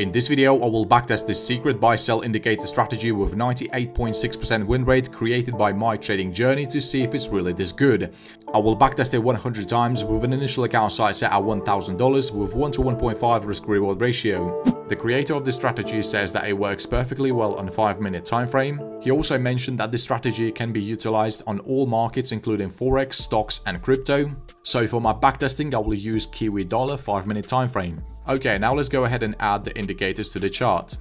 In this video, I will backtest this secret buy-sell indicator strategy with 98.6% win rate created by my trading journey to see if it's really this good. I will backtest it 100 times with an initial account size set at $1,000 with 1 to 1.5 risk-reward ratio. The creator of this strategy says that it works perfectly well on a 5-minute time frame. He also mentioned that this strategy can be utilized on all markets including forex, stocks and crypto. So for my backtesting, I will use Kiwi dollar 5-minute time frame. Okay, now let's go ahead and add the indicators to the chart.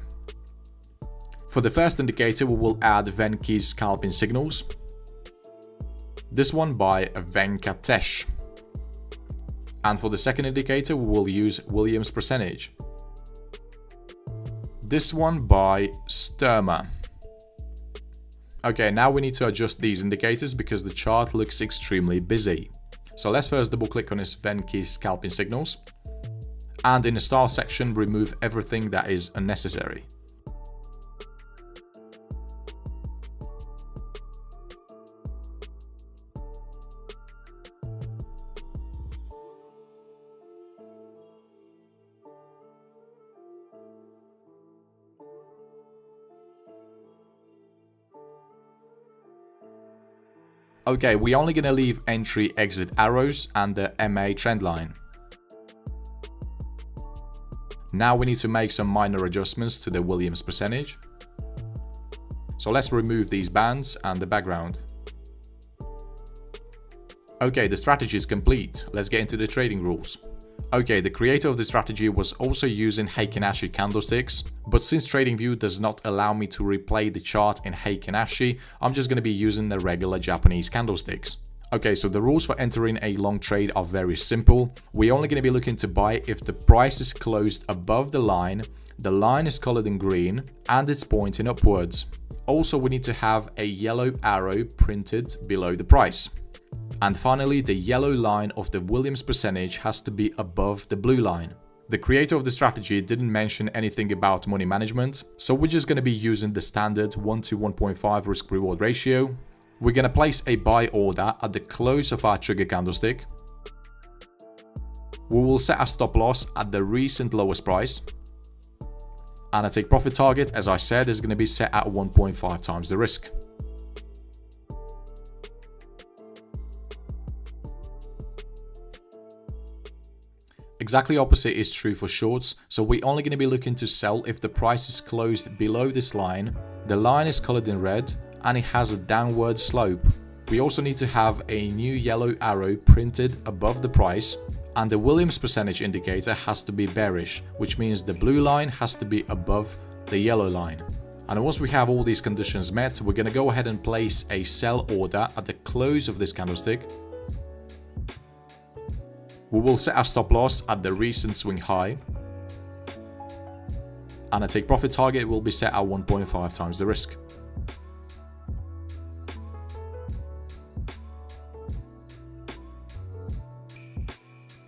For the first indicator, we will add Venki's scalping signals. This one by Venkatesh. And for the second indicator, we will use Williams percentage. This one by Sturma. Okay, now we need to adjust these indicators because the chart looks extremely busy. So let's first double click on this Venki's scalping signals. And in the style section, remove everything that is unnecessary. Okay, we're only going to leave entry exit arrows and the MA trend line. Now we need to make some minor adjustments to the Williams percentage. So let's remove these bands and the background. Okay, the strategy is complete. Let's get into the trading rules. Okay, the creator of the strategy was also using Heikin Ashi candlesticks, but since TradingView does not allow me to replay the chart in Heikin Ashi, I'm just going to be using the regular Japanese candlesticks. Okay, so the rules for entering a long trade are very simple. We're only going to be looking to buy if the price is closed above the line is colored in green, and it's pointing upwards. Also, we need to have a yellow arrow printed below the price. And finally, the yellow line of the Williams percentage has to be above the blue line. The creator of the strategy didn't mention anything about money management, so we're just going to be using the standard 1 to 1.5 risk-reward ratio. We're going to place a buy order at the close of our trigger candlestick. We will set our stop loss at the recent lowest price. And a take profit target, as I said, is going to be set at 1.5 times the risk. Exactly opposite is true for shorts, so we're only going to be looking to sell if the price is closed below this line, the line is colored in red, and it has a downward slope. We also need to have a new yellow arrow printed above the price, and the Williams percentage indicator has to be bearish, which means the blue line has to be above the yellow line. And once we have all these conditions met, we're going to go ahead and place a sell order at the close of this candlestick. We will set our stop loss at the recent swing high, and a take profit target will be set at 1.5 times the risk.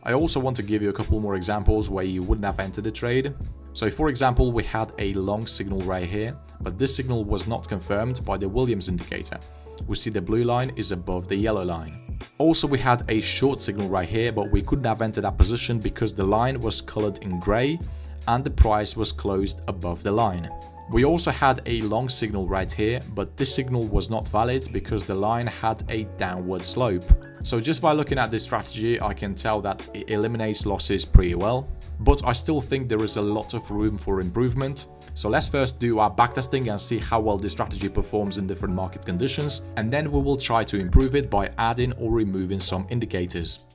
I also want to give you a couple more examples where you wouldn't have entered the trade. So for example, we had a long signal right here, but this signal was not confirmed by the Williams indicator. We see the blue line is above the yellow line. Also, we had a short signal right here, but we couldn't have entered that position because the line was colored in gray and the price was closed above the line. We also had a long signal right here, but this signal was not valid because the line had a downward slope. So just by looking at this strategy, I can tell that it eliminates losses pretty well, but I still think there is a lot of room for improvement. So let's first do our backtesting and see how well this strategy performs in different market conditions, and then we will try to improve it by adding or removing some indicators.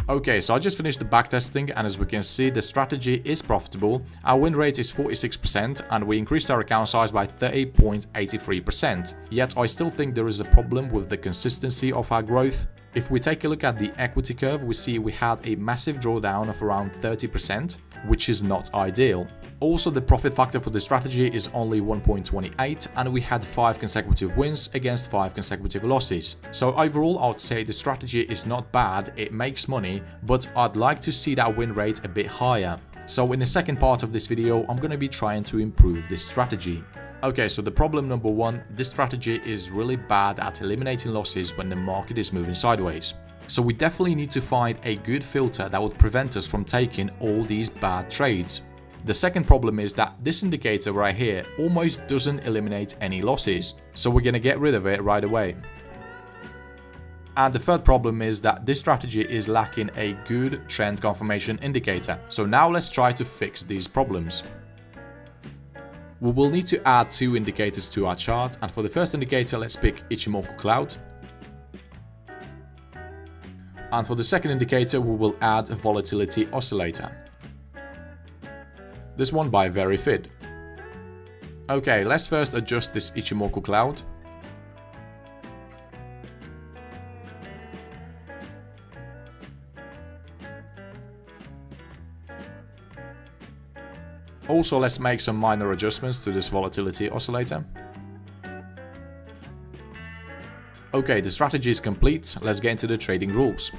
Okay, so I just finished the backtesting, and as we can see, the strategy is profitable. Our win rate is 46% and we increased our account size by 30.83%. Yet I still think there is a problem with the consistency of our growth. If we take a look at the equity curve, we see we had a massive drawdown of around 30%, which is not ideal. Also, the profit factor for the strategy is only 1.28, and we had 5 consecutive wins against 5 consecutive losses. So overall, I would say the strategy is not bad, it makes money, but I'd like to see that win rate a bit higher. So in the second part of this video, I'm going to be trying to improve this strategy. Okay, so the problem number 1, this strategy is really bad at eliminating losses when the market is moving sideways. So we definitely need to find a good filter that would prevent us from taking all these bad trades. The second problem is that this indicator right here almost doesn't eliminate any losses, so we're going to get rid of it right away. And the third problem is that this strategy is lacking a good trend confirmation indicator. So now let's try to fix these problems. We will need to add 2 indicators to our chart, and for the first indicator, let's pick Ichimoku Cloud. And for the second indicator, we will add a volatility oscillator. This one by Verifid. Okay, let's first adjust this Ichimoku Cloud. Also, let's make some minor adjustments to this volatility oscillator. Okay, the strategy is complete. Let's get into the trading rules.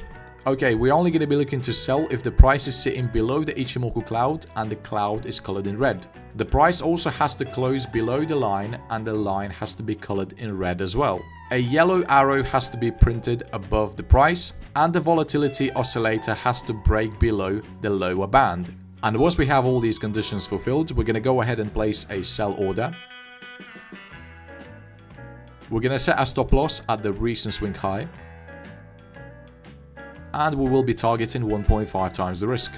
Okay, we're only going to be looking to sell if the price is sitting below the Ichimoku Cloud and the cloud is colored in red. The price also has to close below the line and the line has to be colored in red as well. A yellow arrow has to be printed above the price and the volatility oscillator has to break below the lower band. And once we have all these conditions fulfilled, we're going to go ahead and place a sell order. We're going to set our stop loss at the recent swing high. And we will be targeting 1.5 times the risk.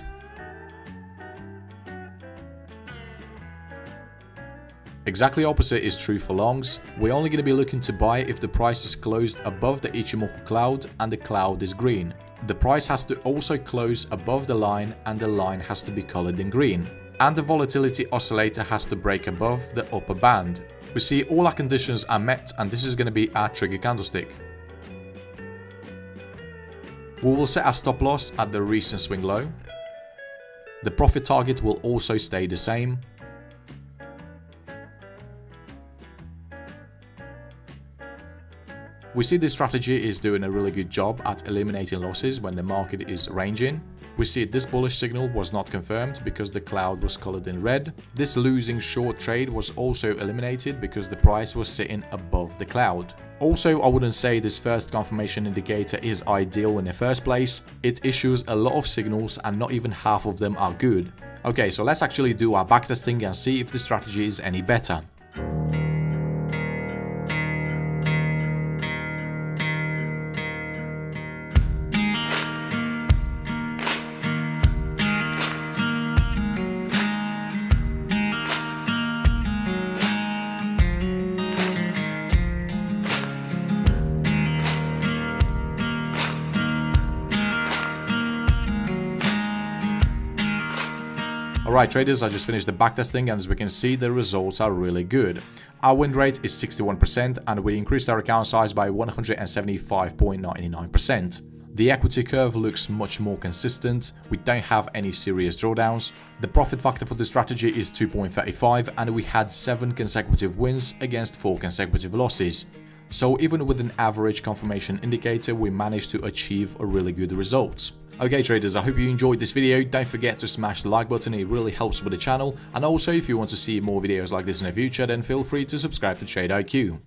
Exactly opposite is true for longs. We're only going to be looking to buy if the price is closed above the Ichimoku Cloud and the cloud is green. The price has to also close above the line and the line has to be colored in green. And the volatility oscillator has to break above the upper band. We see all our conditions are met and this is going to be our trigger candlestick. We will set our stop loss at the recent swing low. The profit target will also stay the same. We see this strategy is doing a really good job at eliminating losses when the market is ranging. We see this bullish signal was not confirmed because the cloud was colored in red. This losing short trade was also eliminated because the price was sitting above the cloud. Also, I wouldn't say this first confirmation indicator is ideal in the first place. It issues a lot of signals and not even half of them are good. Okay, so let's actually do our backtesting and see if the strategy is any better. Alright traders, I just finished the backtesting and as we can see the results are really good. Our win rate is 61% and we increased our account size by 175.99%. The equity curve looks much more consistent, we don't have any serious drawdowns. The profit factor for the strategy is 2.35 and we had 7 consecutive wins against 4 consecutive losses. So even with an average confirmation indicator, we managed to achieve a really good results. Okay traders, I hope you enjoyed this video. Don't forget to smash the like button, it really helps with the channel. And also if you want to see more videos like this in the future, then feel free to subscribe to Trade IQ.